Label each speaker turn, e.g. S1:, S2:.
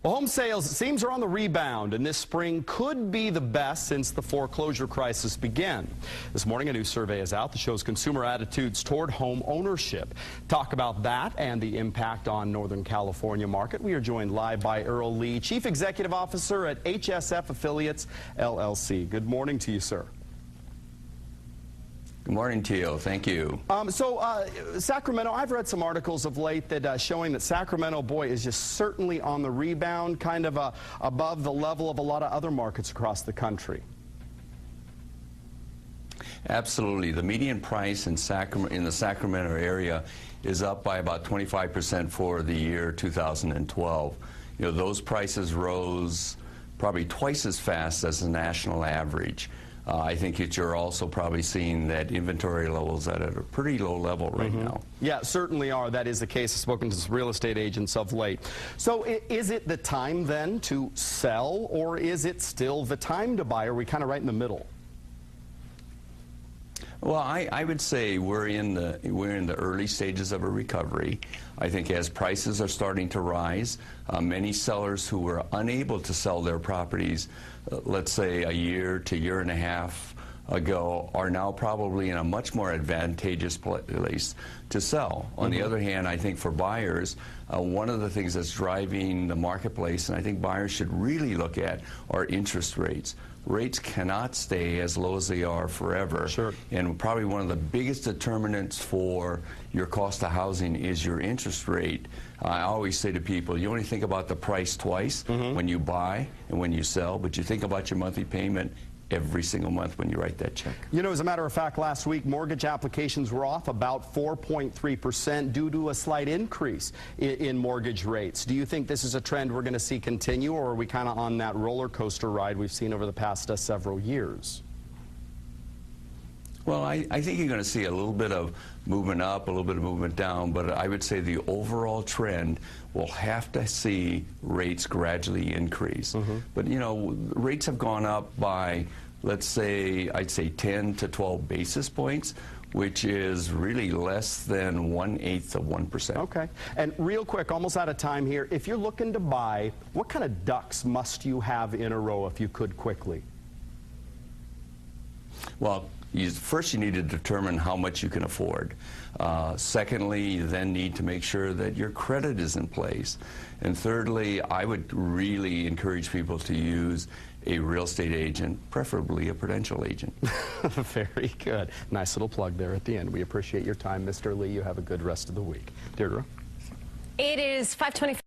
S1: Well, home sales, it seems, are on the rebound, and this spring could be the best since the foreclosure crisis began. This morning, a new survey is out that shows consumer attitudes toward home ownership. Talk about that and the impact on Northern California market. We are joined live by Earl Lee, Chief Executive Officer at HSF Affiliates, LLC. Good morning to you, sir.
S2: Good morning to you. Thank you.
S1: Sacramento, I've read some articles of late that showing that Sacramento, boy, is just certainly on the rebound, kind of above the level of a lot of other markets across the country.
S2: Absolutely. The median price in the Sacramento area is up by about 25% for the year 2012. You know, those prices rose probably twice as fast as the national average. I think that you're also probably seeing that inventory levels at a pretty low level right now.
S1: Yeah, certainly are. That is the case. I've spoken to some real estate agents of late. So is it the time then to sell, or is it still the time to buy? Are we kind of right in the middle?
S2: Well, I would say we're in the early stages of a recovery. I think as prices are starting to rise, many sellers who were unable to sell their properties, let's say a year to year and a half ago, are now probably in a much more advantageous place to sell. On the other hand, I think for buyers, one of the things that's driving the marketplace, and I think buyers should really look at, are interest rates. Rates cannot stay as low as they are forever.
S1: Sure.
S2: And probably one of the biggest determinants for your cost of housing is your interest rate. I always say to people, you only think about the price twice, when you buy and when you sell, but you think about your monthly payment every single month when you write that check.
S1: You know, as a matter of fact, last week, mortgage applications were off about 4.3% due to a slight increase in mortgage rates. Do you think this is a trend we're going to see continue, or are we kind of on that roller coaster ride we've seen over the past several years?
S2: Well, I think you're going to see a little bit of movement up, a little bit of movement down, but I would say the overall trend will have to see rates gradually increase. But, you know, rates have gone up by, let's say, I'd say 10 to 12 basis points, which is really less than 1/8 of 1%.
S1: Okay. And real quick, almost out of time here, if you're looking to buy, what kind of ducks must you have in a row if you could quickly?
S2: Well, first you need to determine how much you can afford. Secondly, you then need to make sure that your credit is in place. And thirdly, I would really encourage people to use a real estate agent, preferably a Prudential agent.
S1: Very good. Nice little plug there at the end. We appreciate your time, Mr. Lee. You have a good rest of the week. Deirdre?
S3: It is 5:25.